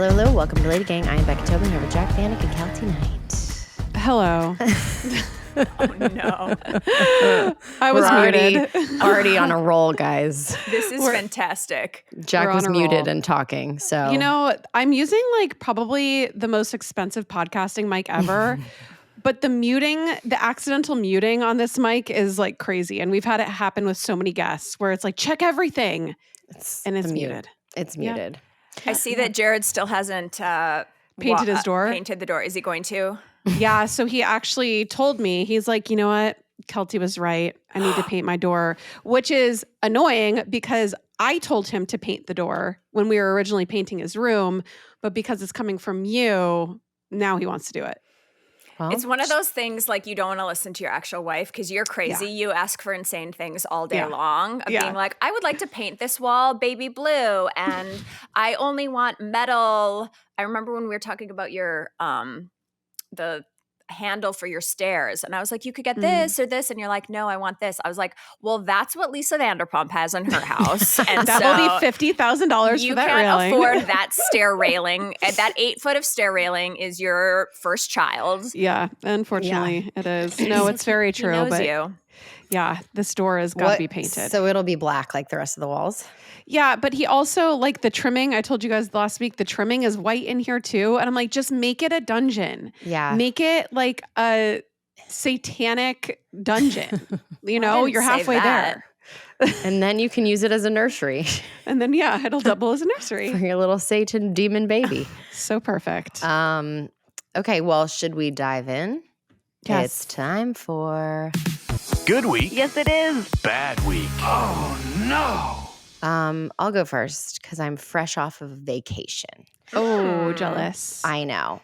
Hello. Welcome to LadyGang. I am Becca Tobin here with Jack Vanek and Keltie Knight. Hello. Oh, no. I was muted. Already on a roll, guys. This is fantastic. Jack was muted and talking. So, You know, I'm using like probably the most expensive podcasting mic ever. But the accidental muting on this mic is like crazy. And we've had it happen with so many guests where it's like, check everything. And it's muted. It's muted. I see that Jared still hasn't Painted his door. Painted the door. Is he going to? Yeah. So he actually told me, he's like, you know what? Keltie was right. I need to paint my door, which is annoying because I told him to paint the door when we were originally painting his room. But because it's coming from you, now he wants to do it. Well, It's one of those things like you don't want to listen to your actual wife because you're crazy. Yeah. You ask for insane things all day Yeah. long of Yeah. being like, I would like to paint this wall baby blue and I only want metal. I remember when we were talking about your the handle for your stairs and I was like, you could get this or this and you're like, no, I want this. I was like, well, that's what Lisa Vanderpump has in her house. And That will be $50,000 you for that can't railing. afford that stair railing. That 8 foot of stair railing is your first child. Yeah, unfortunately it is. No, it's very true. He knows But you. yeah, this door has got to be painted. So it'll be black like the rest of the walls. Yeah, but he also, like the trimming, I told you guys last week, the trimming is white in here too. And I'm like, just make it a dungeon. Yeah. Make it like a satanic dungeon. You know, didn't you're say halfway that. there. And then you can use it as a nursery And then, yeah, it'll double as a for nursery. your little Satan demon baby. So perfect. Okay, well, should we dive in? Yes. It's time for... Good week. Yes, it is. Bad week. Oh, no. I'll go first because I'm fresh off of vacation. Oh, jealous. I know.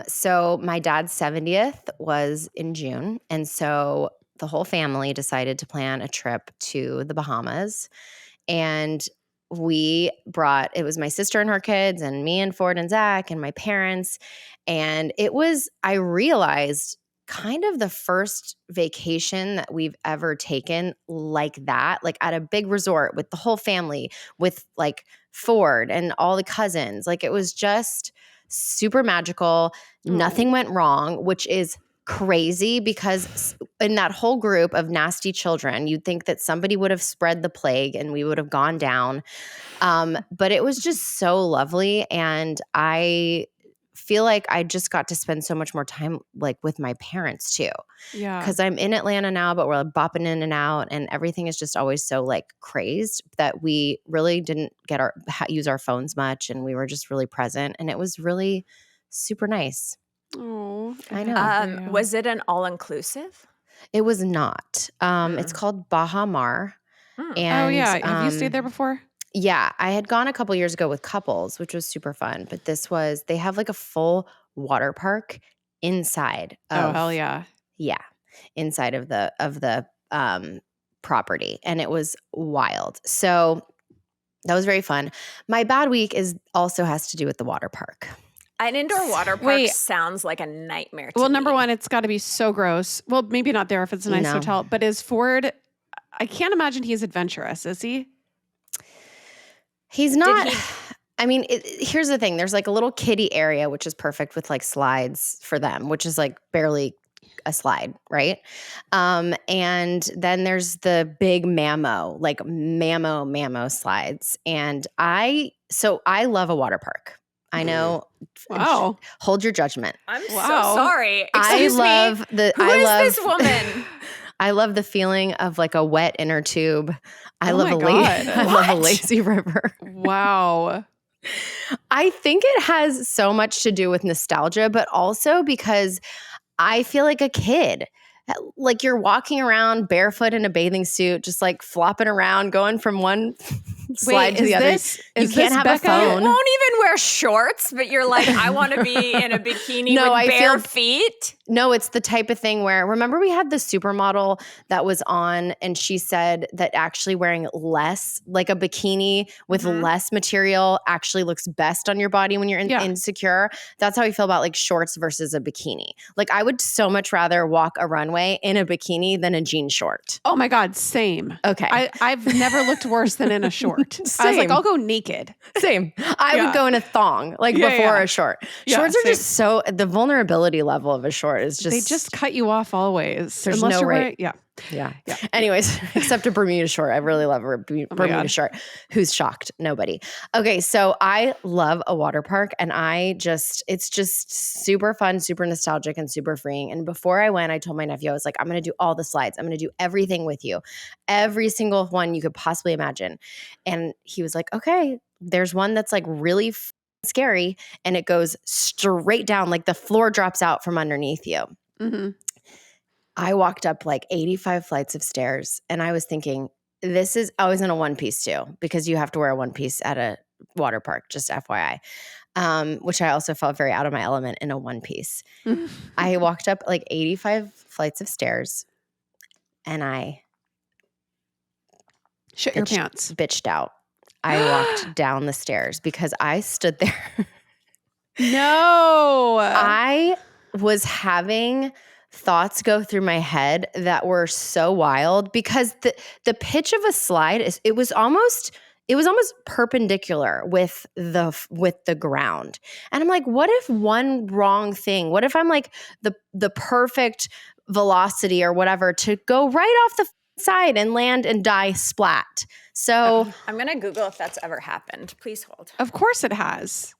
So my dad's 70th was in June. And so the whole family decided to plan a trip to the Bahamas. And it was my sister and her kids and me and Ford and Zach and my parents. And I realized kind of the first vacation that we've ever taken like that, like at a big resort with the whole family, with like Ford and all the cousins. Like it was just super magical. Nothing went wrong, which is crazy because in that whole group of nasty children, you'd think that somebody would have spread the plague and we would have gone down. But it was just so lovely. And I feel like I just got to spend so much more time like with my parents too. Yeah. Because I'm in Atlanta now, but we're bopping in and out and everything is just always so like crazed that we really didn't use our phones much and we were just really present and it was really super nice. Oh, I know. Was it an all-inclusive? It was not. It's called Baha Mar. And, oh, yeah. Have you stayed there before? Yeah, I had gone a couple years ago with couples, which was super fun. But they have like a full water park inside. Oh, hell yeah. Yeah, inside of the property, and it was wild. So that was very fun. My bad week also has to do with the water park. An indoor water park sounds like a nightmare to me. Number one, it's got to be so gross. Well, maybe not there if it's a nice hotel. But is Ford, I can't imagine he's adventurous, is he? He's not. I mean, here's the thing. There's like a little kiddie area, which is perfect with like slides for them, which is like barely a slide, right? And then there's the big mammo slides. And I love a water park. I know. Wow. Hold your judgment. I'm so sorry. Who is this woman? I love the feeling of like a wet inner tube. I love a lazy river. Wow. I think it has so much to do with nostalgia, but also because I feel like a kid. Like you're walking around barefoot in a bathing suit, just like flopping around, going from one slide to the other. You can't have Becca? a phone. You won't even wear shorts, but you're like, I want to be in a bikini with bare feet. No, it's the type of thing where, remember we had the supermodel that was on and she said that actually wearing less, like a bikini with less material actually looks best on your body when you're insecure. That's how I feel about like shorts versus a bikini. Like I would so much rather walk a runway in a bikini than a jean short. Oh my God, same. Okay. I've never looked worse than in a short. I was like, I'll go naked. Same. I would go in a thong before a short. Shorts are just so, the vulnerability level of a short is just. They just cut you off always. There's unless no you're right. wearing, Yeah. Anyways, except a Bermuda short. I really love a Bermuda short. Who's shocked? Nobody. Okay. So I love a water park and it's just super fun, super nostalgic and super freeing. And before I went, I told my nephew, I was like, I'm going to do all the slides. I'm going to do everything with you. Every single one you could possibly imagine. And he was like, okay, there's one that's like really scary and it goes straight down, like the floor drops out from underneath you. Mm-hmm. I walked up like 85 flights of stairs and I was thinking, I was in a one piece too, because you have to wear a one piece at a water park, just FYI, which I also felt very out of my element in a one piece. I walked up like 85 flights of stairs and I shit your pants. Bitched out. I walked down the stairs because I stood there. No. I was having thoughts go through my head that were so wild because the pitch of a slide it was almost perpendicular with the ground. And I'm like, what if one wrong thing? What if I'm like the perfect velocity or whatever to go right off the side and land and die splat? So I'm going to Google if that's ever happened. Please hold. Of course it has.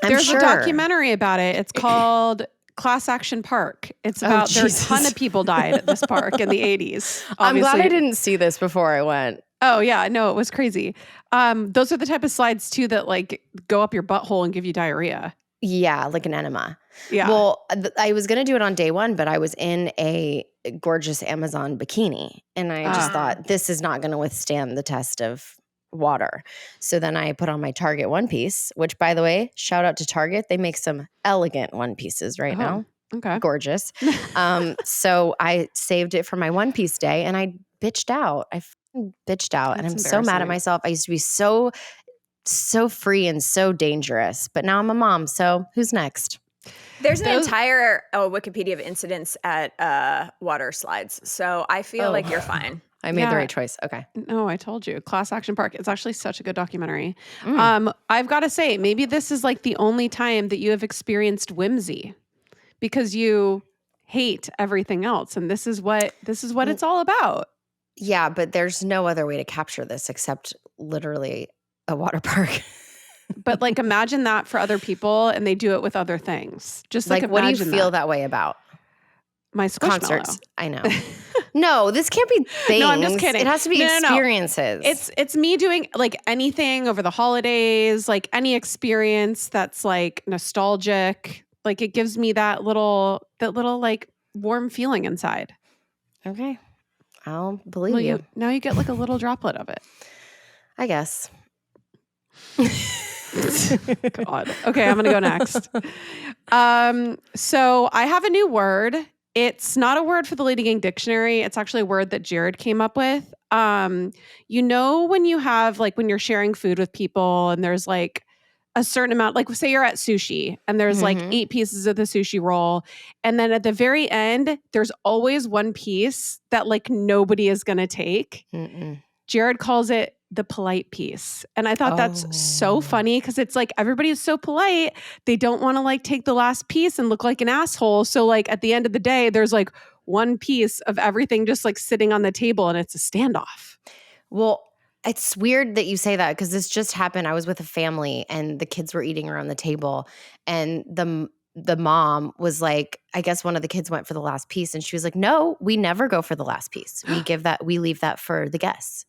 I'm There's sure. a documentary about it. It's called Class Action Park. It's about there's a ton of people died at this park in the 80s. Obviously. I'm glad I didn't see this before I went. Oh yeah, no, it was crazy. Those are the type of slides too that like go up your butthole and give you diarrhea. Yeah, like an enema. Yeah. Well, I was going to do it on day one, but I was in a gorgeous Amazon bikini and I just thought this is not going to withstand the test of water. So then I put on my Target one piece, which by the way, shout out to Target. They make some elegant one pieces right now. Okay. Gorgeous. So I saved it for my one piece day and I bitched out. Bitched out. That's and I'm so mad at myself. I used to be so free and so dangerous, but now I'm a mom. So who's next? There's an entire Wikipedia of incidents at water slides. So I feel like you're fine. I made the right choice. Okay. No, I told you. Class Action Park. It's actually such a good documentary. I've got to say, maybe this is like the only time that you have experienced whimsy because you hate everything else. And this is what it's all about. Yeah, but there's no other way to capture this except literally a water park. But like imagine that for other people and they do it with other things. Just like what do you imagine feel that way about? My squishmallow. Concerts. I know. No, this can't be things. No, I'm just kidding. It has to be experiences. It's me doing like anything over the holidays, like any experience that's like nostalgic. Like it gives me that little like warm feeling inside. Okay. I'll believe you. Now you get like a little droplet of it. I guess. God. Okay, I'm going to go next. So I have a new word. It's not a word for the LadyGang dictionary. It's actually a word that Jared came up with. You know, when you have like, when you're sharing food with people and there's like a certain amount, like say you're at sushi and there's like 8 pieces of the sushi roll. And then at the very end, there's always one piece that like nobody is going to take. Jared calls it the polite piece. And I thought that's so funny because it's like everybody is so polite. They don't want to like take the last piece and look like an asshole. So like at the end of the day, there's like one piece of everything just like sitting on the table and it's a standoff. Well, it's weird that you say that because this just happened. I was with a family and the kids were eating around the table and the mom was like, I guess one of the kids went for the last piece and she was like, no, we never go for the last piece. We leave that for the guests.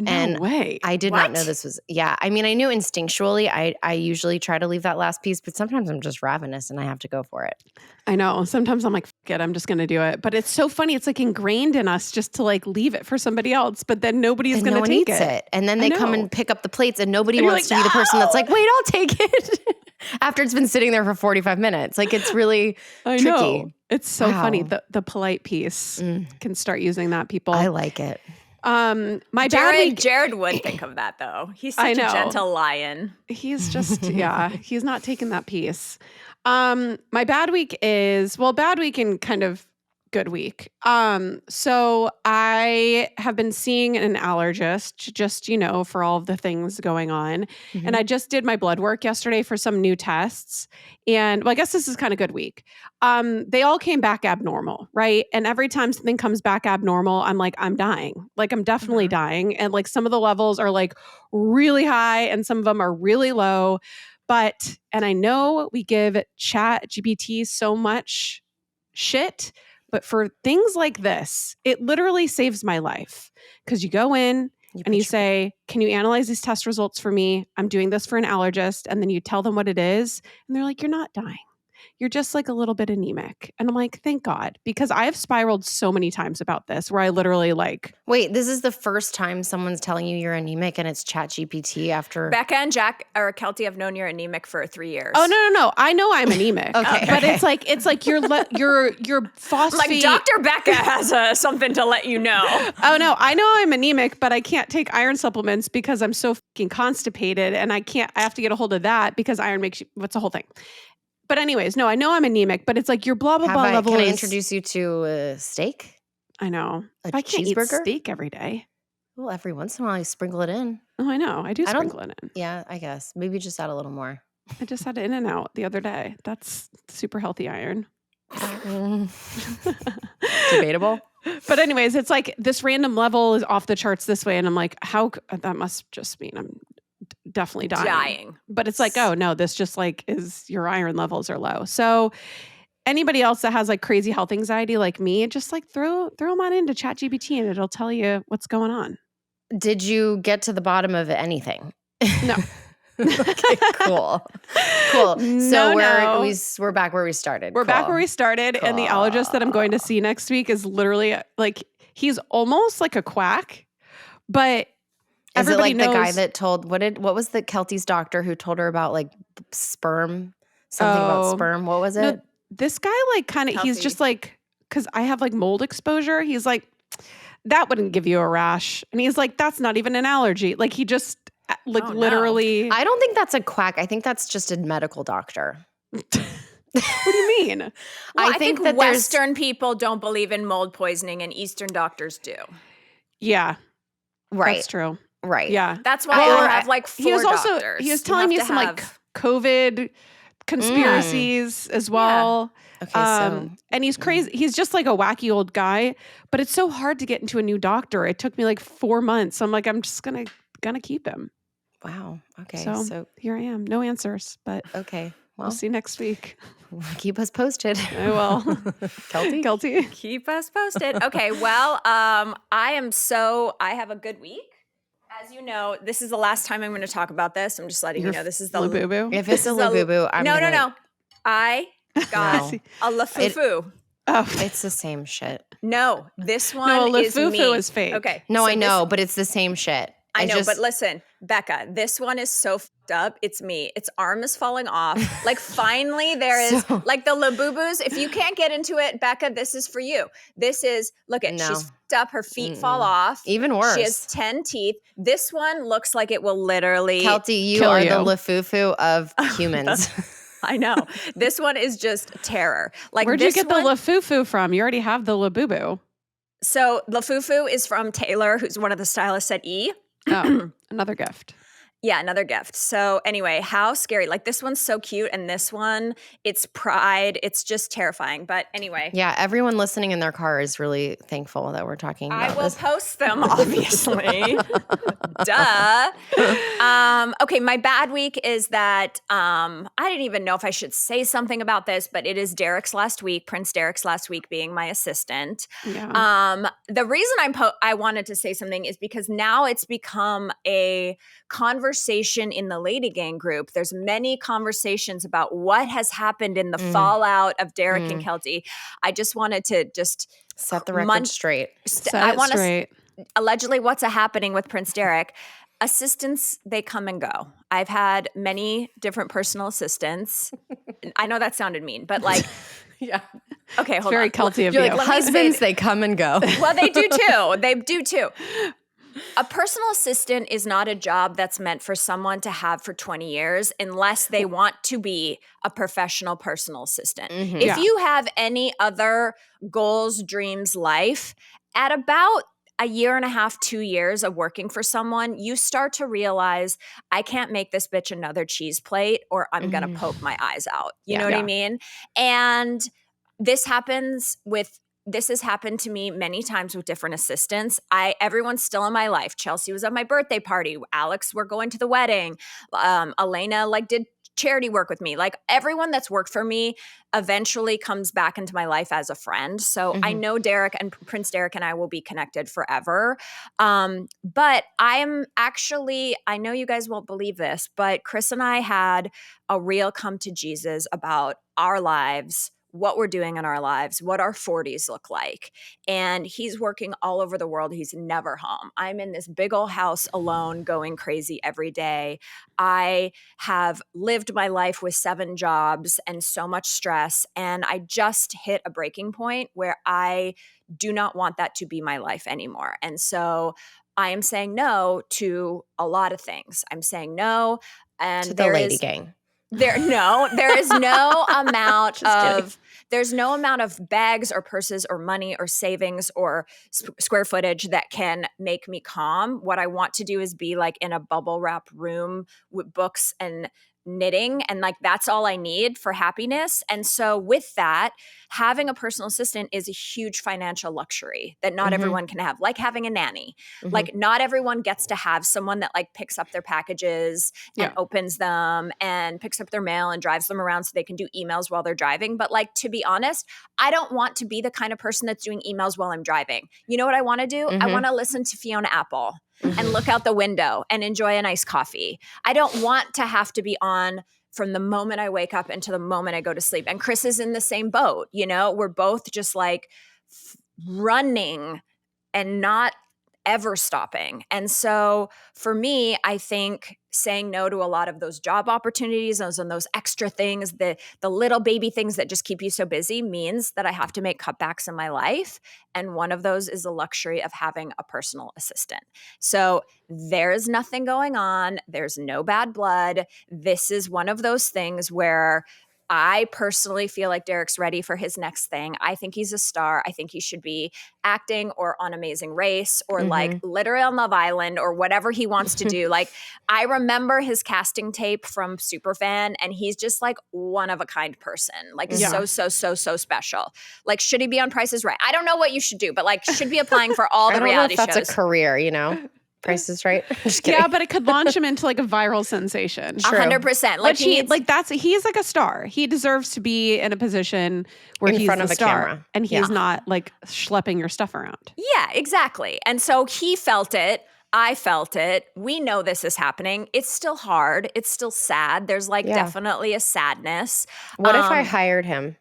No way. I did not know this was, I mean, I knew instinctually I usually try to leave that last piece, but sometimes I'm just ravenous and I have to go for it. I know. Sometimes I'm like, fuck it, I'm just going to do it. But it's so funny. It's like ingrained in us just to like leave it for somebody else, but then nobody's going to take it. And then they come and pick up the plates and nobody wants to be the person that's like, wait, I'll take it. after it's been sitting there for 45 minutes. Like it's really I tricky. know. It's so funny. Wow. The polite piece can start using that, people. I like it. My bad week. Jared would think of that though. He's such a gentle lion. He's just, he's not taking that piece. My bad week is, bad week and kind of good week. So I have been seeing an allergist just, for all of the things going on. And I just did my blood work yesterday for some new tests. And I guess this is kind of good week. They all came back abnormal, right? And every time something comes back abnormal, I'm like, I'm dying. Like I'm definitely dying. And like some of the levels are like really high and some of them are really low. And I know we give ChatGPT so much shit, but for things like this, it literally saves my life. Because you go in and you say, can you analyze these test results for me? I'm doing this for an allergist. And then you tell them what it is. And they're like, you're not dying. You're just like a little bit anemic. And I'm like, thank God. Because I've spiraled so many times about this where I literally like. Wait, this is the first time someone's telling you you're anemic and it's ChatGPT after. Becca and Jack or Keltie have known you're anemic for 3 years. Oh, no. I know I'm anemic. Okay. But it's like your phosphate. Like Dr. Becca has something to let you know. Oh, no. I know I'm anemic, but I can't take iron supplements because I'm so fucking constipated and I have to get a hold of that because iron makes you, what's the whole thing? But anyways, no, I know I'm anemic, but it's like your blah, blah, blah level Can I is. introduce you to a steak? I know. A I can't eat cheeseburger? steak every day. Well, every once in a while you sprinkle it in. Oh, I know. I do sprinkle it in. Yeah, I guess. Maybe just add a little more. I just had In-N-Out the other day. That's super healthy iron. Debatable. But anyways, it's like this random level is off the charts this way. And I'm like, that must just mean I'm definitely dying. But it's like, oh no, this just like is your iron levels are low. So anybody else that has like crazy health anxiety like me, just like throw them on into ChatGPT and it'll tell you what's going on. Did you get to the bottom of anything? No. Okay, cool. So we're back where we started. We're back where we started. And the allergist that I'm going to see next week is literally like, he's almost like a quack, but is it like knows, the guy that told what was the Keltie's doctor who told her about like sperm? Something about sperm. What was it? No, this guy like kind of he's just like, because I have like mold exposure. He's like, that wouldn't give you a rash. And he's like, that's not even an allergy. Like he just like literally. I don't think that's a quack. I think that's just a medical doctor. What do you mean? Well, I think that Western people don't believe in mold poisoning and Eastern doctors do. Yeah. Right. That's true. Right. Yeah. That's why I have like 4 doctors. He was telling me some like COVID conspiracies as well. Yeah. Okay, and he's crazy. He's just like a wacky old guy, but it's so hard to get into a new doctor. It took me like 4 months. I'm like, I'm just gonna keep him. Wow. Okay. So here I am. No answers, but okay. Well, we'll see next week. Keep us posted. I will. Keltie. Keep us posted. Okay. Well, I have a good week. As you know, this is the last time I'm going to talk about this. I'm just letting you know this is the Labubu. If it's a Labubu, I'm no. I got a Lafufu. It's the same shit. No, this one is me. Lafufu is fake. Okay. No, I know, but it's the same shit. I know, but listen, Becca, this one is so fucked up. It's me. Its arm is falling off. Like finally there is like the Labubus. If you can't get into it, Becca, this is for you. This is, she's fucked up. Her feet fall off. Even worse. She has 10 teeth. This one looks like it will literally Keltie, you are the Lafufu of humans. I know. This one is just terror. Like, where'd you get the Lafufu from? You already have the Labubu. So Lafufu is from Taylor, who's one of the stylists at E. Oh, another gift. Yeah, another gift. So anyway, how scary. Like this one's so cute. And this one, it's pride. It's just terrifying. But anyway. Yeah, everyone listening in their car is really thankful that we're talking about this. I will this. post them, obviously. Duh. Okay, my bad week is that I didn't even know if I should say something about this, but it is Derek's last week, Prince Derek's last week being my assistant. Yeah. The reason I wanted to say something is because now it's become a conversation in the LadyGang group. There's many conversations about what has happened in the fallout of Derek and Keltie. I just wanted to just set the record straight. Set it straight. Allegedly What's Happening with Prince Derek. assistants, they come and go. I've had many different personal assistants. I know that sounded mean, but like, Yeah. okay, It's hold very on. Keltie of You're you. like, husbands, they come and go. Well, they do too. They do too. A personal assistant is not a job that's meant for someone to have for 20 years unless they want to be a professional personal assistant. Mhm. If Yeah. you have any other goals, dreams, life, at about a year and a half, 2 years of working for someone, you start to realize I can't make this bitch another cheese plate or I'm going to poke my eyes out. You know what I Yeah. mean? And this has happened to me many times with different assistants. Everyone's still in my life. Chelsea was at my birthday party. Alex, we're going to the wedding. Elena did charity work with me. Like everyone that's worked for me eventually comes back into my life as a friend. So I know Derek and Prince Derek and I will be connected forever. But I know you guys won't believe this, but Chris and I had a real come to Jesus about our lives, what we're doing in our lives, what our 40s look like. And he's working all over the world. He's never home. I'm in this big old house alone, going crazy every day. I have lived my life with 7 jobs and so much stress. And I just hit a breaking point where I do not want that to be my life anymore. And so I am saying no to a lot of things. I'm saying no. And To the LadyGang. there is no amount Just kidding. there's no amount of bags or purses or money or savings or square footage that can make me calm. What I want to do is be like in a bubble wrap room with books and knitting, and like that's all I need for happiness. And so with that, having a personal assistant is a huge financial luxury that not everyone can have, like having a nanny. Like not everyone gets to have someone that like picks up their packages and opens them and picks up their mail and drives them around so they can do emails while they're driving. But like, to be honest, I don't want to be the kind of person that's doing emails while I'm driving. You know what I want to do? I want to listen to Fiona Apple and look out the window and enjoy a nice coffee. I don't want to have to be on from the moment I wake up until the moment I go to sleep. And Chris is in the same boat. You know, we're both just like running and not ever stopping. And so for me, I think saying no to a lot of those job opportunities, those extra things, the little baby things that just keep you so busy, means that I have to make cutbacks in my life. And one of those is the luxury of having a personal assistant. So there is nothing going on. There's no bad blood. This is one of those things where I personally feel like Derek's ready for his next thing. I think he's a star. I think he should be acting or on Amazing Race or like literally on Love Island or whatever he wants to do. Like I remember his casting tape from Superfan, and he's just like one of a kind person. Like so special. Like should he be on Price is Right? I don't know what you should do, but like should be applying for all the reality shows. That's shows. a career, you know. Price is Right. Just kidding. Yeah, but it could launch him into like a viral sensation. 100%. Like he's like a star. He deserves to be in a position where he's front the of a star, camera. and he's not like schlepping your stuff around. Yeah, exactly. And so he felt it. I felt it. We know this is happening. It's still hard. It's still sad. There's like definitely a sadness. What if I hired him?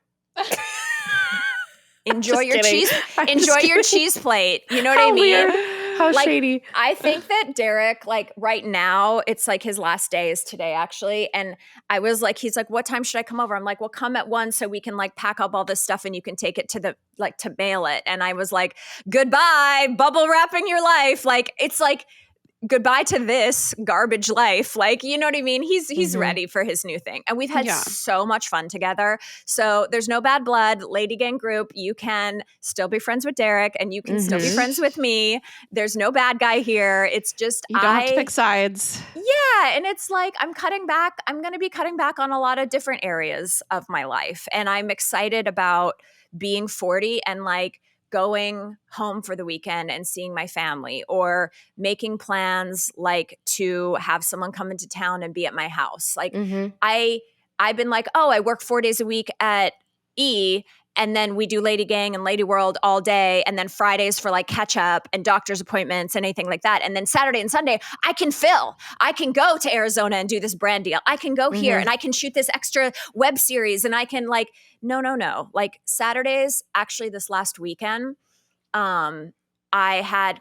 Enjoy your kidding. cheese. Enjoy your cheese plate. You know what I mean? Weird. How Like, shady. I think that Derek, like right now, it's like his last day is today, actually. And I was like, he's like, what time should I come over? I'm like, well, come at 1 so we can like pack up all this stuff and you can take it to the, like to mail it. And I was like, goodbye, bubble wrapping your life. Like, it's like, goodbye to this garbage life. Like, you know what I mean? He's ready for his new thing. And we've had so much fun together. So there's no bad blood. LadyGang group, you can still be friends with Derek and you can still be friends with me. There's no bad guy here. It's just You don't have to pick sides. Yeah. And it's like I'm cutting back. I'm going to be cutting back on a lot of different areas of my life. And I'm excited about being 40 and like going home for the weekend and seeing my family, or making plans like to have someone come into town and be at my house. Like I've been like, oh, I work 4 days a week at E, and then we do LadyGang and Lady World all day, and then Fridays for like catch up and doctor's appointments and anything like that. And then Saturday and Sunday, I can go to Arizona and do this brand deal. I can go here and I can shoot this extra web series, and I can like, no. Like Saturdays, actually this last weekend,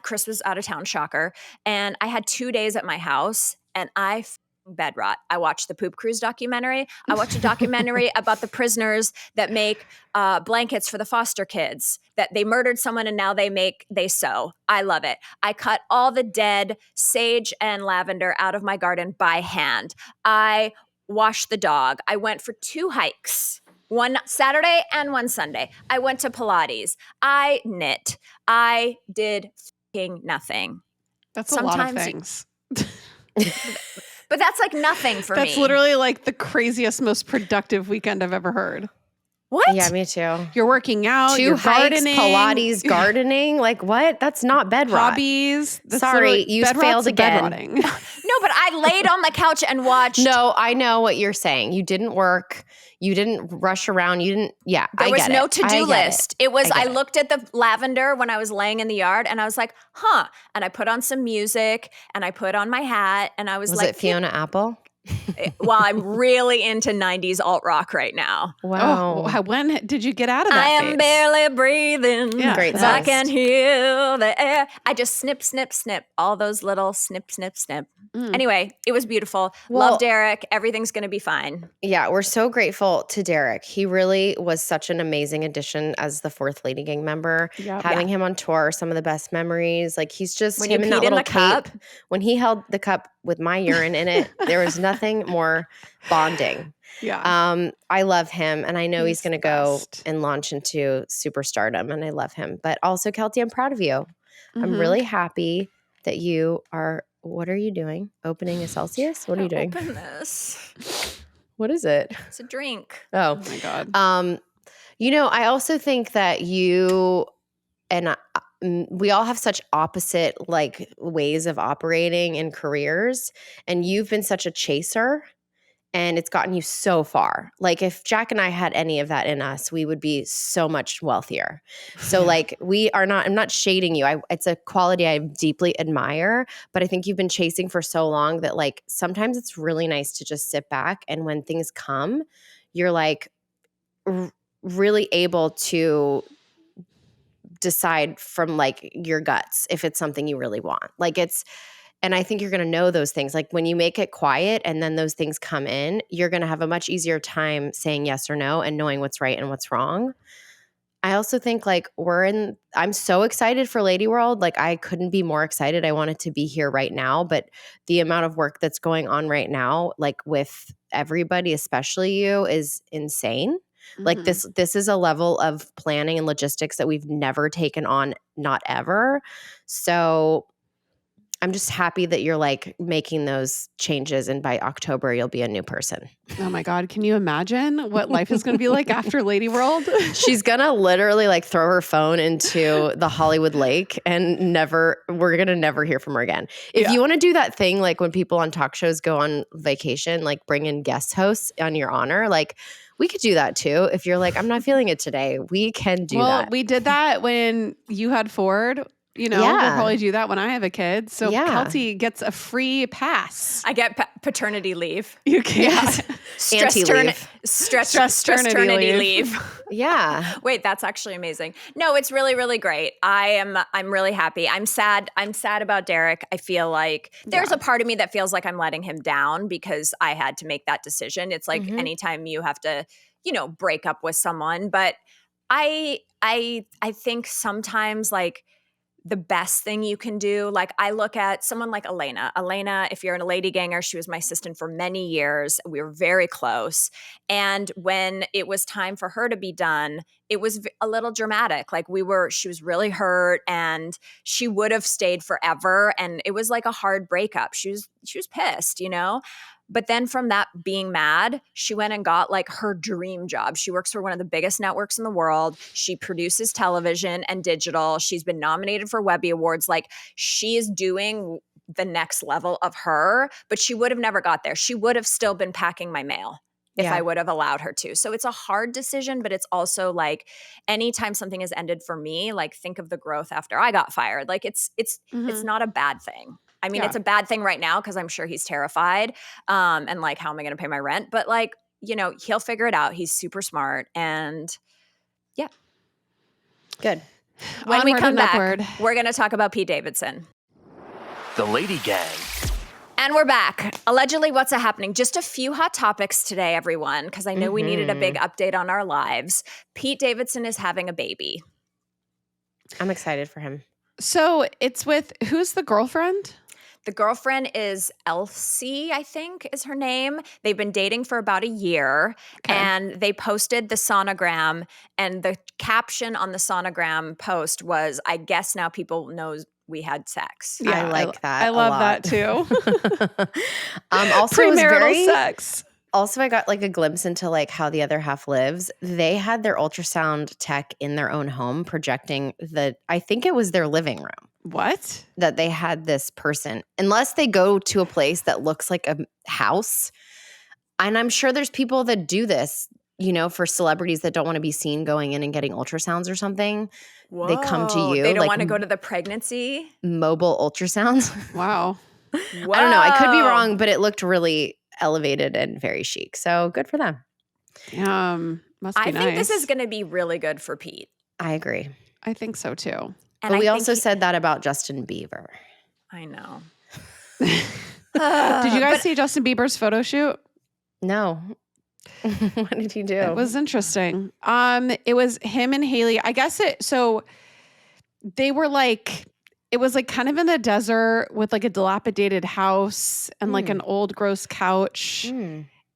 Chris was out of town, shocker. And I had 2 days at my house and I bed rot. I watched the Poop Cruise documentary. I watched a documentary about the prisoners that make blankets for the foster kids, that they murdered someone and now they sew. I love it. I cut all the dead sage and lavender out of my garden by hand. I washed the dog. I went for 2 hikes. One Saturday and one Sunday. I went to Pilates. I knit. I did fucking nothing. That's a lot of things. But that's like nothing for me. That's literally like the craziest, most productive weekend I've ever heard. What? Yeah, me too. You're working out, 2 you're hikes, gardening. Pilates, gardening. Like what? That's not bed rot. Hobbies. That's Sorry, you bed failed rot's again. Bed rotting. No, but I laid on the couch and watched. No, I know what you're saying. You didn't work. You didn't rush around. You didn't. Yeah, There was no to-do list. It was, I get it. looked at the lavender when I was laying in the yard and I was like, huh. And I put on some music and I put on my hat and I was like. Was it Fiona Apple? Well, I'm really into 90s alt rock right now. Wow. Oh, when did you get out of that I am phase? barely breathing. Yeah, Great I zest. can hear the air. I just snip, snip, snip. All those little snip, snip, snip. Anyway, it was beautiful. Well- Love Derek. Everything's going to be fine. Yeah, we're so grateful to Derek. He really was such an amazing addition as the 4th LadyGang member. Yep. Having him on tour are some of the best memories. Like he's just When him you in that peed in little the cup. cape. When he held the cup with my urine in it, there was nothing more bonding. Yeah. I love him, and I know he's He's going to the go best. and launch into superstardom, and I love him. But also, Keltie, I'm proud of you. I'm Mhm. really happy that you are. What are you doing? Opening a Celsius? What are you doing? Open this. What is it? It's a drink. Oh Oh, my God. I also think that you and we all have such opposite like ways of operating in careers, and you've been such a chaser. And it's gotten you so far. Like if Jack and I had any of that in us, we would be so much wealthier. So Yeah. like I'm not shading you. It's a quality I deeply admire, but I think you've been chasing for so long that like sometimes it's really nice to just sit back and when things come, you're like really able to decide from like your guts if it's something you really want. And I think you're going to know those things. Like when you make it quiet and then those things come in, you're going to have a much easier time saying yes or no and knowing what's right and what's wrong. I also think like I'm so excited for Lady World. Like I couldn't be more excited. I wanted to be here right now, but the amount of work that's going on right now, like with everybody, especially you, is insane. Like Mhm. this is a level of planning and logistics that we've never taken on, not ever. So I'm just happy that you're like making those changes and by October you'll be a new person. Oh my God. Can you imagine what life is going to be like after Lady World? She's gonna literally like throw her phone into the Hollywood lake and we're gonna never hear from her again. If you want to do that thing like when people on talk shows go on vacation, like bring in guest hosts on your honor, like we could do that too. If you're like, I'm not feeling it today, we can do that. We did that when you had Ford. We'll Yeah. probably do that when I have a kid. So Yeah. Keltie gets a free pass. I get paternity leave. You can't. Anti-leave. Stress Streternity maternity leave. leave. Yeah. Wait, that's actually amazing. No, it's really, really great. I'm really happy. I'm sad about Derek. I feel like there's a part of me that feels like I'm letting him down because I had to make that decision. It's like anytime you have to, break up with someone. But I think sometimes like the best thing you can do, like I look at someone like Elena. Elena, if you're in a LadyGanger, she was my assistant for many years. We were very close. And when it was time for her to be done, it was a little dramatic. Like she was really hurt and she would have stayed forever. And it was like a hard breakup. She was pissed, But then from that being mad, she went and got like her dream job. She works for one of the biggest networks in the world. She produces television and digital. She's been nominated for Webby Awards. Like she is doing the next level of her, but she would have never got there. She would have still been packing my mail if I would have allowed her to. So it's a hard decision, but it's also like anytime something has ended for me, like think of the growth after I got fired. Like it's not a bad thing. I mean, it's a bad thing right now because I'm sure he's terrified. And like, how am I going to pay my rent? But like, he'll figure it out. He's super smart. And Good. When we Onward come and back, upward. we're going to talk about Pete Davidson. The LadyGang. And we're back. Allegedly, what's happening? Just a few hot topics today, everyone, because I know we needed a big update on our lives. Pete Davidson is having a baby. I'm excited for him. So it's with, who's the girlfriend? The girlfriend is Elsie, I think is her name. They've been dating for about a year, and they posted the sonogram, and the caption on the sonogram post was, I guess now people knows we had sex. I like that. I love a that lot. too. Also, it was Premarital sex. Also, I got like a glimpse into like how the other half lives. They had their ultrasound tech in their own home projecting I think it was their living room. What? That they had this person, unless they go to a place that looks like a house. And I'm sure there's people that do this, for celebrities that don't want to be seen going in and getting ultrasounds or something. Whoa. They come to you. They don't like, want to go to the pregnancy? Mobile ultrasounds. Wow. Whoa. I don't know. I could be wrong, but it looked really elevated and very chic. So good for them. Must be I nice. think this is going to be really good for Pete. I agree. I think so too. And But I we think also said that about Justin Bieber. I know. Did you guys see Justin Bieber's photo shoot? No. What did he do? It was interesting. It was him and Haley. I guess so they were like, it was like kind of in the desert with like a dilapidated house and like an old gross couch.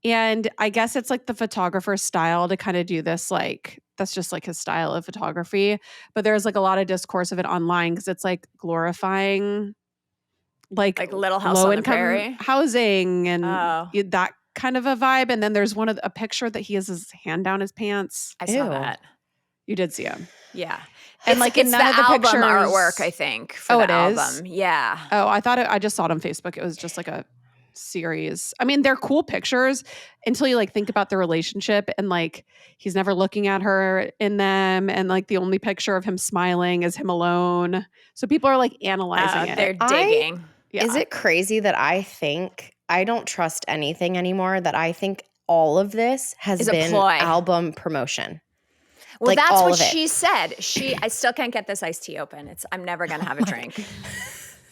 And I guess it's like the photographer's style to kind of do this, like, that's just like his style of photography. But there's like a lot of discourse of it online because it's like glorifying like Little House low on the income Prairie housing and Oh. that kind of a vibe. And then there's a picture that he has his hand down his pants. I saw Ew. that. You did see him. Yeah. And like in it's none the of the album pictures, artwork, I think, for Oh, the it is? album. Yeah. Oh, I thought I just saw it on Facebook. It was just like a series. I mean, they're cool pictures until you like think about the relationship and like he's never looking at her in them, and like the only picture of him smiling is him alone. So people are like analyzing it. They're digging. Yeah. Is it crazy that I don't trust anything anymore, that I think all of this has Is a been ploy. album promotion? Well, Like, that's all what of it. she said. I still can't get this iced tea open. I'm never going to have a drink.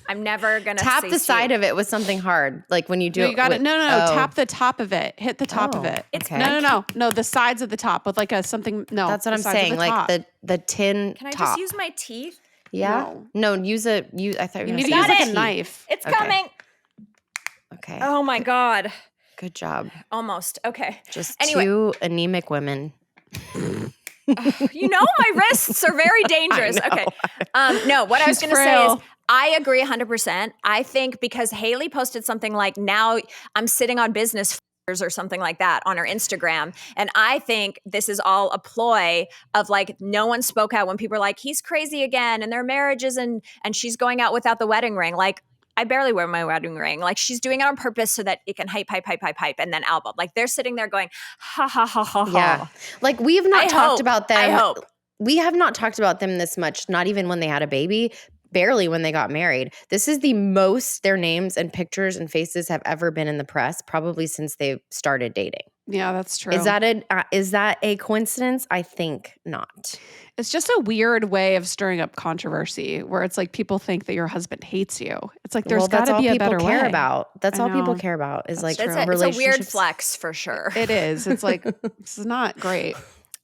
I'm never going to Tap the side of it with something hard. Like when you do No, it. you got it. No. Oh. Tap the top of it. Hit the top of Oh, it. It's okay. No. The sides of the top with like a something. No, That's what the I'm sides of saying. the Like top. the tin Can I top. just use my teeth? Yeah. No, use I thought you You were need to gonna use say like a teeth. knife. It's Okay. coming. Okay. Oh my God. Good job. Almost. Okay. Just Anyway. 2 anemic women. You know my wrists are very dangerous. I know. Okay. No, what I was She's going to say is frail. I agree 100%. I think because Haley posted something like, now I'm sitting on business or something like that on her Instagram. And I think this is all a ploy of like, no one spoke out when people were like, he's crazy again and their marriages and she's going out without the wedding ring. Like, I barely wear my wedding ring. Like, she's doing it on purpose so that it can hype, and then album. Like, they're sitting there going, ha, ha, ha, ha, ha. Yeah. Like we have not I talked hope. about them. I hope. We have not talked about them this much, not even when they had a baby, barely when they got married. This is the most their names and pictures and faces have ever been in the press, probably since they started dating. Yeah, that's true. Is that a coincidence? I think not. It's just a weird way of stirring up controversy where it's like people think that your husband hates you. It's like there's got to be a better way. That's I all people know. care about is like That's It's a weird relationships. flex for sure. It is. It's like this is not great.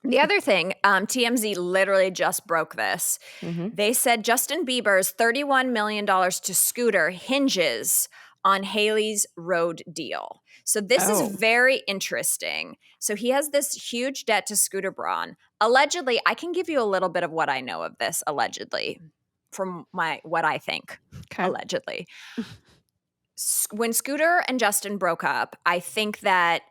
The other thing, TMZ literally just broke this. Mhm. They said Justin Bieber's $31 million to Scooter hinges on Haley's road deal. So this Oh. is very interesting. So he has this huge debt to Scooter Braun. Allegedly, I can give you a little bit of what I know of this, allegedly, from what I think, Okay. allegedly. When Scooter and Justin broke up, I think that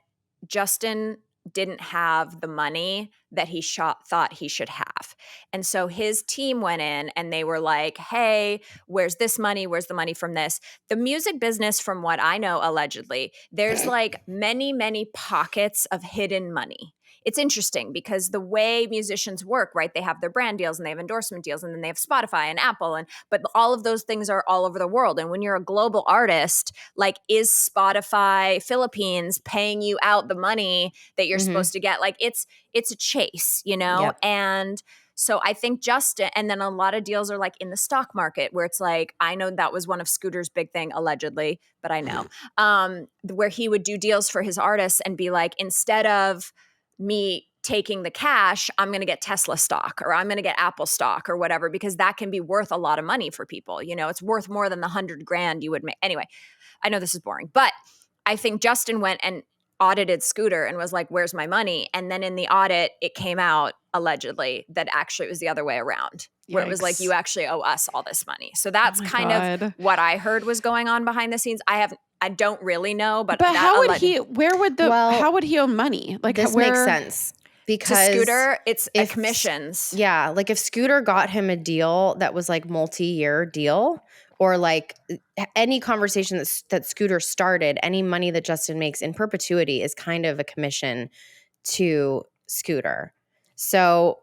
Justin didn't have the money that he thought he should have. And so his team went in and they were like, hey, where's this money? Where's the money from this? The music business, from what I know, allegedly, there's like many, many pockets of hidden money. It's interesting because the way musicians work, right? They have their brand deals and they have endorsement deals and then they have Spotify and Apple, but all of those things are all over the world. And when you're a global artist, like, is Spotify Philippines paying you out the money that you're Mhm. supposed to get? Like, it's a chase, you know? Yep. And So I think Justin, and then a lot of deals are like in the stock market where it's like, I know that was one of Scooter's big thing, allegedly, but I know, where he would do deals for his artists and be like, instead of me taking the cash, I'm going to get Tesla stock or I'm going to get Apple stock or whatever, because that can be worth a lot of money for people. You know, it's worth more than the $100,000 you would make. Anyway, I know this is boring, but I think Justin went and audited Scooter and was like, where's my money? And then in the audit, it came out allegedly that actually it was the other way around, where it was like, you actually owe us all this money. So that's kind of what I heard was going on behind the scenes. I don't really know, but how would he owe money? Like, this makes sense. Because to Scooter, it's commissions. Yeah. Like if Scooter got him a deal that was like multi-year deal, or like any conversation that Scooter started, any money that Justin makes in perpetuity is kind of a commission to Scooter. So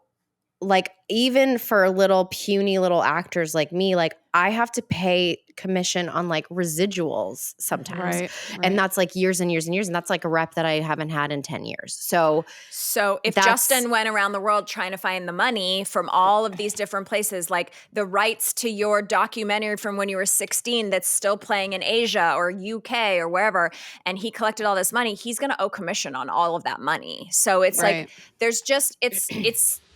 like even for little puny little actors like me, like I have to pay commission on like residuals sometimes. Right. And that's like years and years and years. And that's like a rep that I haven't had in 10 years. So if Justin went around the world trying to find the money from all of these different places, like the rights to your documentary from when you were 16 that's still playing in Asia or UK or wherever, and he collected all this money, he's going to owe commission on all of that money. So it's like there's just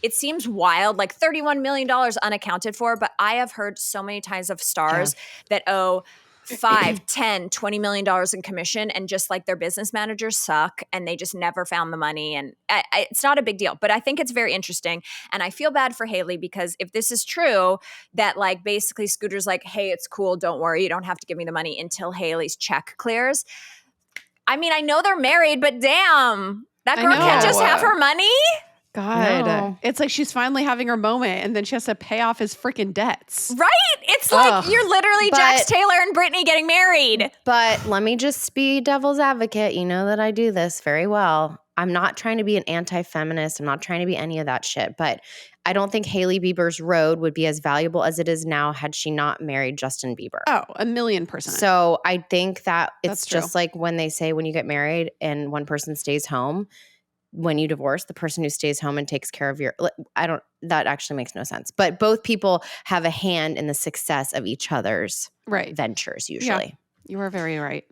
it seems wild, like $31 million unaccounted for, but I have heard so many times of stars that owe $5, $10, $20 million in commission, and just like their business managers suck and they just never found the money. And it's not a big deal, but I think it's very interesting. And I feel bad for Haley, because if this is true, that like basically Scooter's like, hey, it's cool, don't worry, you don't have to give me the money until Haley's check clears. I mean, I know they're married, but damn, that girl can't just have her money. God, no. It's like she's finally having her moment, and then she has to pay off his freaking debts. Right? It's like you're literally Jax Taylor and Brittany getting married. But let me just be devil's advocate. You know that I do this very well. I'm not trying to be an anti-feminist. I'm not trying to be any of that shit. But I don't think Hailey Bieber's road would be as valuable as it is now had she not married Justin Bieber. Oh, 1,000,000%. So I think that it's just like when they say when you get married and one person stays home, when you divorce, the person who stays home and takes care of that actually makes no sense. But both people have a hand in the success of each other's ventures usually. Yeah, you are very right.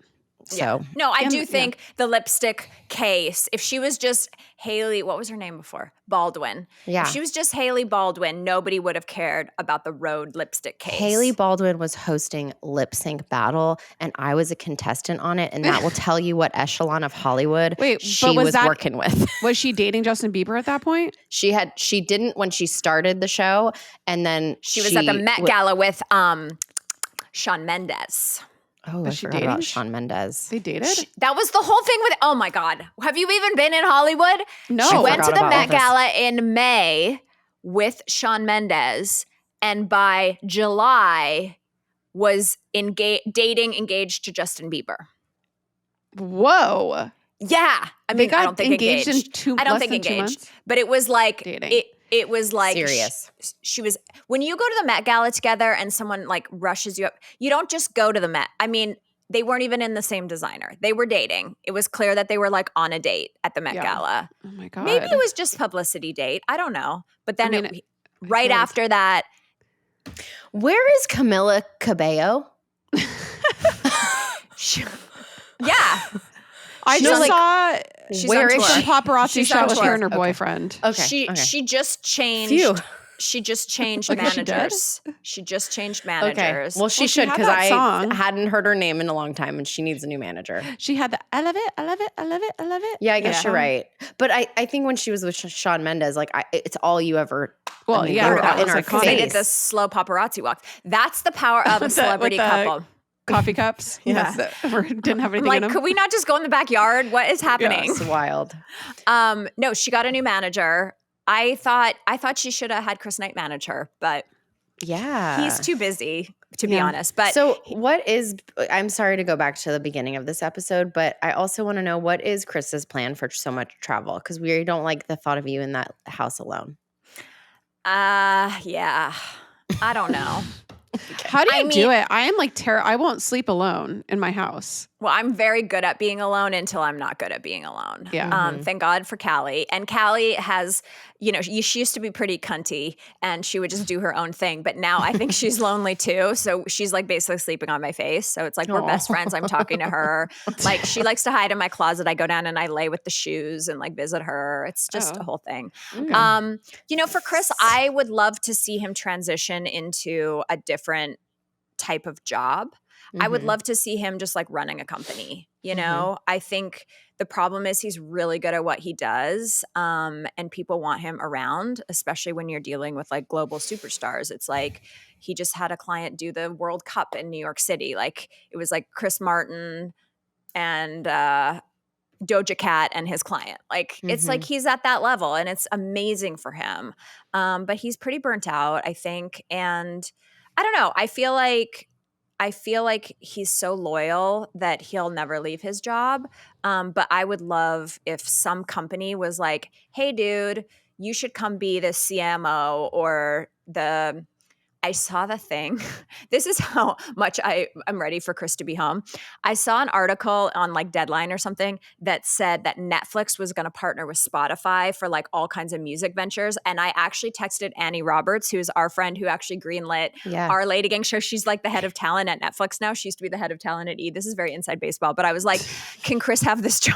So no, I do think the lipstick case, if she was just Haley, what was her name before? Baldwin. Yeah. If she was just Haley Baldwin, nobody would have cared about the Rhode lipstick case. Haley Baldwin was hosting Lip Sync Battle, and I was a contestant on it, and that will tell you what echelon of Hollywood she was working with. Was she dating Justin Bieber at that point? She didn't when she started the show, and then she was at the Met Gala with Shawn Mendes. Oh, I forgot about Shawn Mendes. They dated? That was the whole thing with – oh, my God. Have you even been in Hollywood? No. She went to the Met Gala in May with Shawn Mendes, and by July was dating engaged to Justin Bieber. Whoa. Yeah. I mean, I don't think engaged. I don't think engaged. But it was like dating. It was like serious. She was when you go to the Met Gala together and someone like rushes you up, you don't just go to the Met. I mean, they weren't even in the same designer. They were dating. It was clear that they were like on a date at the Met Gala. Oh my God. Maybe it was just publicity date. I don't know. But then right after that. Where is Camila Cabello? Yeah. I just saw where is some she? paparazzi shot with her and her boyfriend. Okay. She just changed. She just changed managers. She just changed managers. Okay. Well, she should, because I hadn't heard her name in a long time, and she needs a new manager. She had the I love it, I love it, I love it, I love it. Yeah, I guess you're right. But I think when she was with Shawn Mendes, like it's all you ever. Well, that in was our iconic. They did the slow paparazzi walk. That's the power of a celebrity couple. Coffee cups. Yeah. Didn't have anything in them. Could we not just go in the backyard? What is happening? It's wild. No, she got a new manager. I thought she should have had Chris Knight manage her, but he's too busy to be honest. But so I'm sorry to go back to the beginning of this episode, but I also want to know, what is Chris's plan for so much travel? Because we don't like the thought of you in that house alone. Yeah. I don't know. How do you do it? I am like I won't sleep alone in my house. Well, I'm very good at being alone until I'm not good at being alone. Yeah. Thank God for Callie. And Callie has, she used to be pretty cunty and she would just do her own thing. But now I think she's lonely too. So she's like basically sleeping on my face. So it's like we're best friends. I'm talking to her. Like she likes to hide in my closet. I go down and I lay with the shoes and like visit her. It's just a whole thing. For Chris, I would love to see him transition into a different type of job. I would love to see him just like running a company, I think the problem is he's really good at what he does, and people want him around, especially when you're dealing with like global superstars. It's like he just had a client do the World Cup in New York City. Like it was like Chris Martin and Doja Cat and his client. Like it's like he's at that level and it's amazing for him. But he's pretty burnt out, I think. And I don't know. I feel like he's so loyal that he'll never leave his job. But I would love if some company was like, hey, dude, you should come be the CMO or I saw the thing. This is how much I'm ready for Chris to be home. I saw an article on like Deadline or something that said that Netflix was going to partner with Spotify for like all kinds of music ventures. And I actually texted Annie Roberts, who's our friend who actually greenlit our LadyGang show. She's like the head of talent at Netflix now. She used to be the head of talent at E! This is very inside baseball. But I was like, can Chris have this job?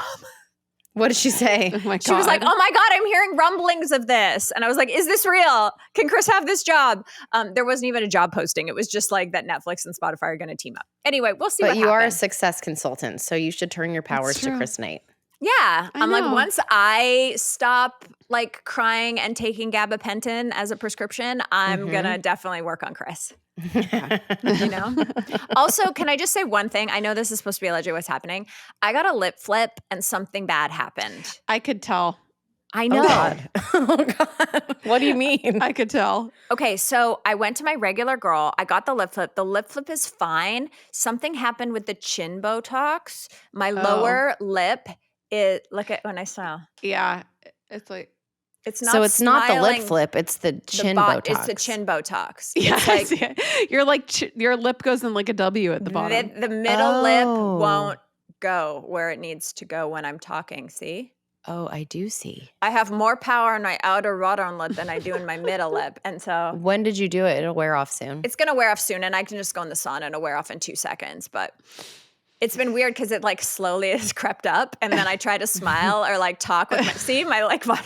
What did she say? Oh my God. She was like, oh my God, I'm hearing rumblings of this. And I was like, is this real? Can Chris have this job? There wasn't even a job posting. It was just like that Netflix and Spotify are going to team up. Anyway, we'll see what happens. But you are a success consultant, so you should turn your powers to Chris Knight. Yeah. I'm like, know. once I stop like crying and taking gabapentin as a prescription, I'm going to definitely work on Chris. Also, can I just say one thing? I know this is supposed to be allegedly what's happening. I got a lip flip and something bad happened. I could tell. I know. Oh God. Oh God. What do you mean? I could tell. Okay, so I went to my regular girl. I got the lip flip. The lip flip is fine. Something happened with the chin Botox. My lower lip, look at when I smile. Yeah. It's like. It's not. So it's not the lip smiling. flip; it's the chin Botox. It's the chin Botox. Yes, It's like, you're like your lip goes in like a W at the bottom. the middle lip won't go where it needs to go when I'm talking. See? Oh, I do see. I have more power in my outer bottom lip than I do in my middle lip, and so When did you do it? It'll wear off soon. it's gonna wear off soon. And I can just go in the sauna and it'll wear off in 2 seconds, but. It's been weird because it like slowly has crept up, and then I try to smile or like talk with my like Oh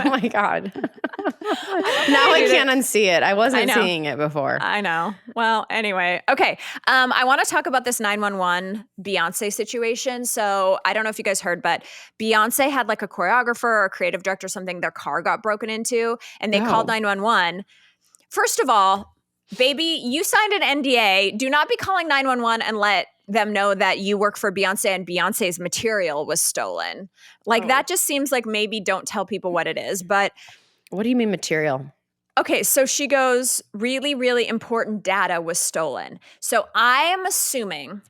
my God. Now I can't unsee it. I wasn't seeing it before. I know. Well, anyway, okay. I want to talk about this 911 Beyoncé situation. So I don't know if you guys heard, but Beyonce had like a choreographer or a creative director or something. Their car got broken into, and they called 911. First of all, baby, you signed an NDA. Do not be calling 911 and let them know that you work for Beyonce and Beyonce's material was stolen. Like that just seems like maybe don't tell people what it is. But What do you mean material? okay, so she goes, really, really important data was stolen. So I am assuming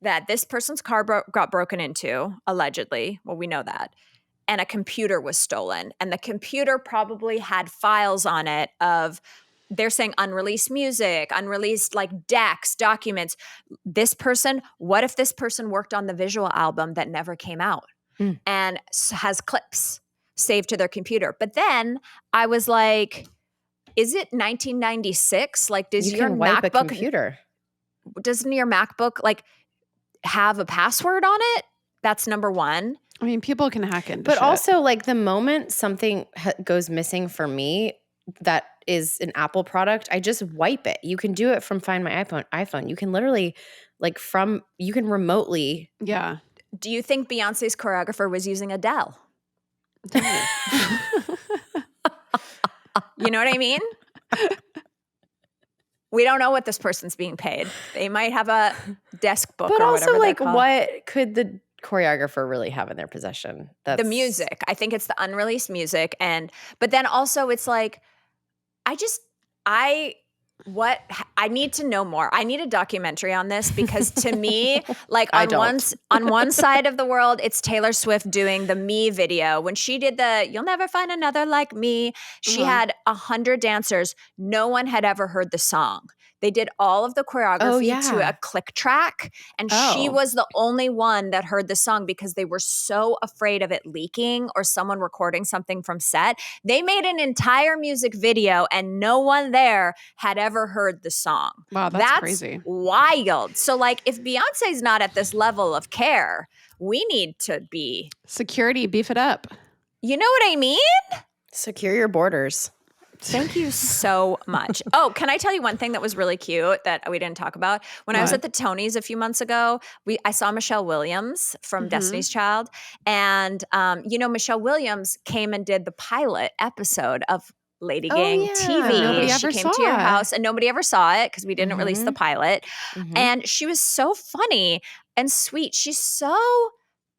that this person's car got broken into, allegedly. Well, we know that. And a computer was stolen. And the computer probably had files on it of they're saying unreleased music, unreleased like decks, documents. This person, what if this person worked on the visual album that never came out and has clips saved to their computer? But then I was like, is it 1996? Like, does You your can wipe a MacBook, computer. doesn't your MacBook like have a password on it? That's number one. I mean, people can hack into But shit. also, like the moment something goes missing for me that is an Apple product, I just wipe it. You can do it from Find My iPhone. You can literally, you can remotely. Yeah. Do you think Beyonce's choreographer was using Adele? You know what I mean? We don't know what this person's being paid. They might have a desk book But or also, whatever like, they're called. what could the choreographer really have in their possession? The music. I think it's the unreleased music. But then also it's like, I need to know more. I need a documentary on this because to me, like on one side of the world, it's Taylor Swift doing the Me video. When she did the You'll Never Find Another Like Me, she had 100 dancers. No one had ever heard the song. They did all of the choreography to yeah. a click track. And she was the only one that heard the song because they were so afraid of it leaking or someone recording something from set. They made an entire music video and no one there had ever heard the song. Wow, that's crazy. Wild. So like if Beyonce's not at this level of care, we need to be. Security, beef it up. You know what I mean? Secure your borders. Thank you so much. Oh, can I tell you one thing that was really cute that we didn't talk about? When I was at the Tonys a few months ago, I saw Michelle Williams from Destiny's Child. And, Michelle Williams came and did the pilot episode of LadyGang TV. Nobody She ever came saw to your it. house and nobody ever saw it because we didn't release the pilot. And she was so funny and sweet. She's so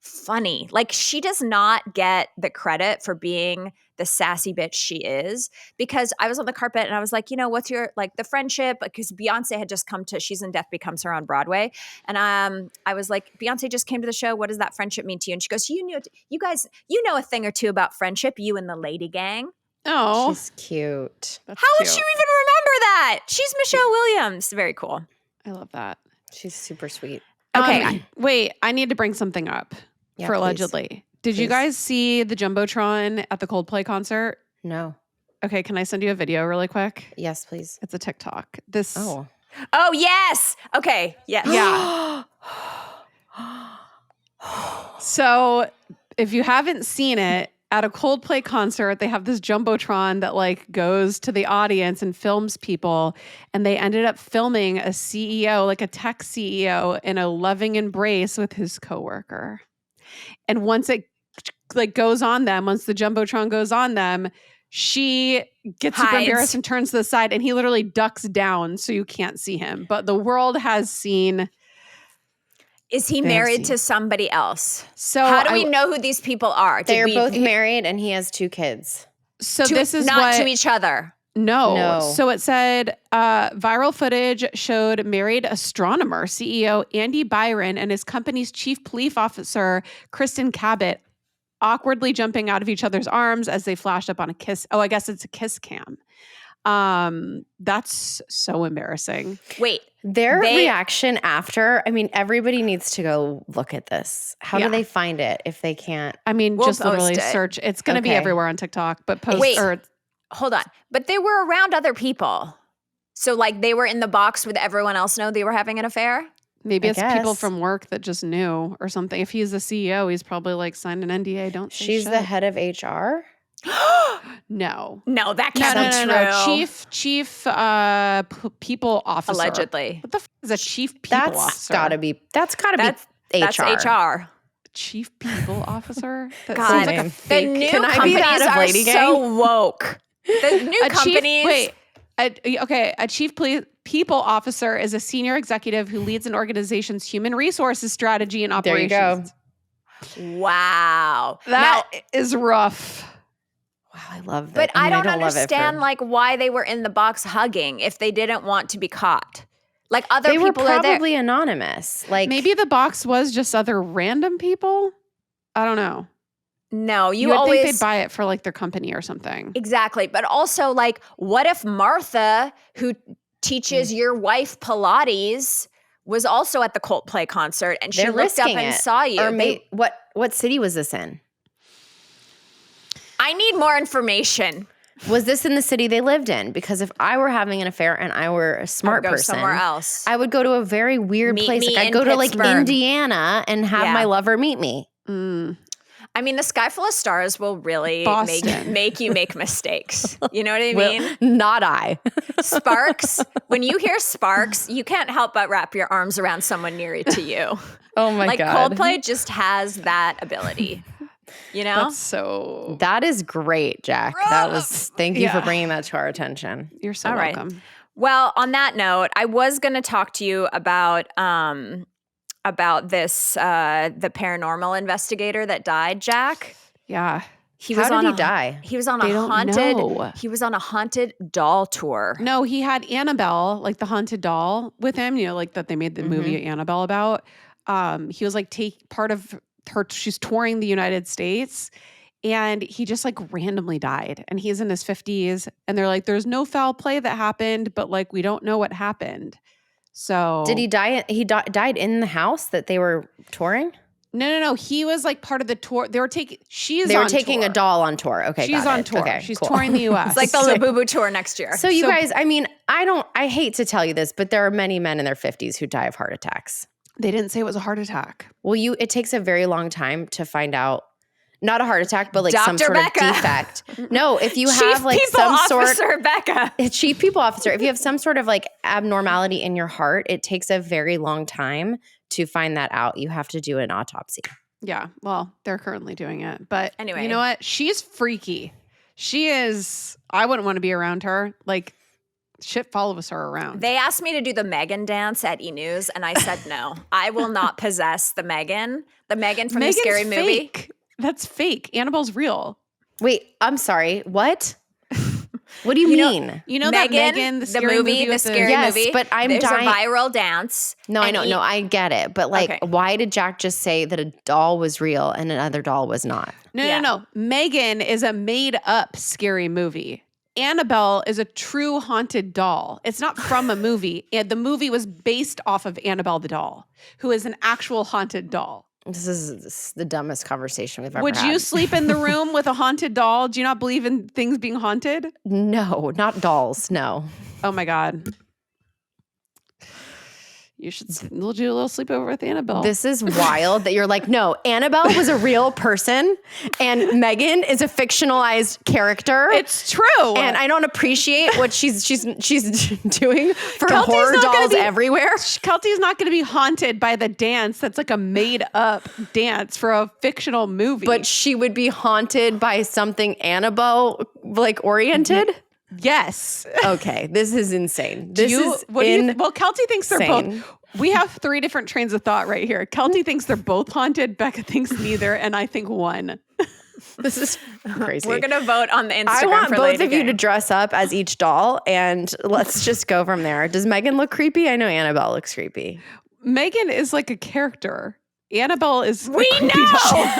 funny. Like she does not get the credit for being the sassy bitch she is, because I was on the carpet and I was like, what's your, like the friendship? Because Beyonce had just come to She's in Death Becomes Her on Broadway. And I was like, Beyonce just came to the show. What does that friendship mean to you? And she goes, you guys, a thing or two about friendship, you and the LadyGang. Oh, She's cute. How would you even remember that? She's Michelle Williams. Very cool. I love that. She's super sweet. Okay, wait. I need to bring something up Yeah, for please. Allegedly. Did you Please. guys see the Jumbotron at the Coldplay concert? No. Okay, can I send you a video really quick? Yes, please. It's a TikTok. This. Oh. Oh, yes. Okay. Yes. Yeah. So if you haven't seen it, at a Coldplay concert, they have this Jumbotron that like goes to the audience and films people. And they ended up filming a CEO, like a tech CEO, in a loving embrace with his coworker. And once it like goes on them, once the Jumbotron goes on them, she gets super Hides. embarrassed and turns to the side, and he literally ducks down so you can't see him. But the world has seen. Is he married to somebody else? So how do we know who these people are? They're both married and he has 2 kids. So this is not to each other. No. So it said viral footage showed married astronomer CEO Andy Byron and his company's chief police officer, Kristen Cabot, awkwardly jumping out of each other's arms as they flashed up on a kiss. Oh, I guess it's a kiss cam. That's so embarrassing. Wait. Their reaction after, I mean, everybody needs to go look at this. How do they find it if they can't? I mean, We'll just literally post it. search. It's going to be everywhere on TikTok, but post Wait. or Hold on. But they were around other people. So like they were in the box with everyone else know they were having an affair? maybe I it's people guess. from work that just knew or something. If he's the CEO, he's probably like signed an NDA. Don't say She's shit. the head of HR? No. No, that can't be true. No. Chief people officer. Allegedly. What the f is a chief people That's officer? gotta be That's HR. HR. Chief people officer? That God, seems like a the fake. new Can I be companies that of are LadyGang? so woke. The new companies. A chief people officer is a senior executive who leads an organization's human resources strategy and There you operations. go. Wow. That is rough. Wow, I love that. But I don't love it understand for- like why they were in the box hugging if they didn't want to be caught. Like other they were people are there. probably anonymous. Like Maybe the box was just other random people. I don't know. No, You would think they'd buy it for like their company or something. Exactly. But also like what if Martha, who teaches your wife Pilates, was also at the Coldplay concert and she they're looked up risking and it. saw you? Or what city was this in? I need more information. Was this in the city they lived in? Because if I were having an affair and I were a smart Go person, somewhere else. I would go to a very weird Meet place. me Like I'd in go to like Pittsburgh. Indiana and have my lover meet me. I mean, the Sky Full of Stars will really Boston. make you make mistakes. You know what I mean? Not I. Sparks. When you hear Sparks, you can't help but wrap your arms around someone near to you. Oh my Like God. Coldplay just has that ability. You know? That's so. That is great, Jack. Thank you for bringing that to our attention. You're so All right. welcome. Well, on that note, I was going to talk to you about this the paranormal investigator that died, Jack. Yeah. How did he die? He was on They a don't haunted. know. He was on a haunted doll tour. No, he had Annabelle, like the haunted doll, with him. You know, like that they made the movie Annabelle about. He was like part of her. She's touring the United States, and he just like randomly died, and he's in his 50s, and they're like, there's no foul play that happened, but like we don't know what happened. So Did he die? He died in the house that they were touring? No. He was like part of the tour. They were taking a doll on tour. Okay, she's got on it. tour. Okay, She's cool. touring the US. It's like the Labubu tour next year. So you guys, I mean, I hate to tell you this, but there are many men in their 50s who die of heart attacks. They didn't say it was a heart attack. Well, it takes a very long time to find out. Not a heart attack, but like Dr. some sort Becca. of defect. No, if you Chief have like People some Officer sort Becca. Chief People Officer, if you have some sort of like abnormality in your heart, it takes a very long time to find that out. You have to do an autopsy. Yeah, well, they're currently doing it. But Anyway. you know what? She's freaky. She is, I wouldn't want to be around her. Like, shit follows her around. They asked me to do the Megan dance at E! News, and I said no. I will not possess the Megan. The Megan from Megan's the Scary Movie. fake. That's fake. Annabelle's real. Wait, I'm sorry. What? What do you mean? You know Megan, that Megan, the scary movie the with Scary Yes, Movie. but I'm There's dying- a viral dance. No, I and know. No, I get it. But like, Okay. why did Jack just say that a doll was real and another doll was not? No. Megan is a made up scary movie. Annabelle is a true haunted doll. It's not from a movie. And the movie was based off of Annabelle the doll, who is an actual haunted doll. This is the dumbest conversation we've ever Would had. you sleep in the room with a haunted doll? Do you not believe in things being haunted? No, not dolls. No. Oh my God. You should we'll do a little sleepover with Annabelle. This is wild that you're like, no, Annabelle was a real person and Megan is a fictionalized character. It's true. And I don't appreciate what she's doing for Keltie's horror not gonna dolls be- everywhere. Keltie's not going to be haunted by the dance that's like a made up dance for a fictional movie. But she would be haunted by something Annabelle like oriented. yes. Okay, this is insane. Well, Keltie thinks they're insane. both. We have three different trains of thought right here. Keltie thinks they're both haunted. Becca thinks neither. And I think one. This is crazy. We're going to vote on the Instagram I want for both of you LadyGang. to dress up as each doll and let's just go from there. Does Megan look creepy? I know Annabelle looks creepy. Megan is like a character. Annabelle is. We a creepy know! doll.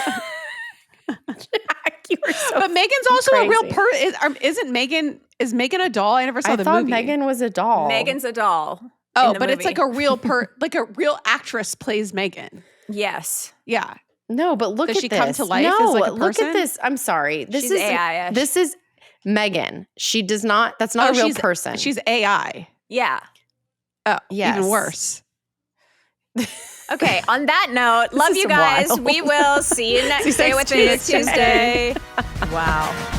You are so But Megan's also a real crazy. person. Isn't Megan? Is Megan a doll? I never saw I the thought movie. Megan was a doll. Megan's a doll. Oh, in the but it's movie. like a real like a real actress plays Megan. Yes. Yeah. No, but look Does at she this. come to life No, as like a look person? at this. I'm sorry. This She's is AI-ish. This is Megan. She does not. That's not a real person. She's AI. Yeah. Oh, Yes. even worse. Okay, on that note, love is you guys. wild. We will see you next See you day next with it Tuesday. Tuesday. Wow.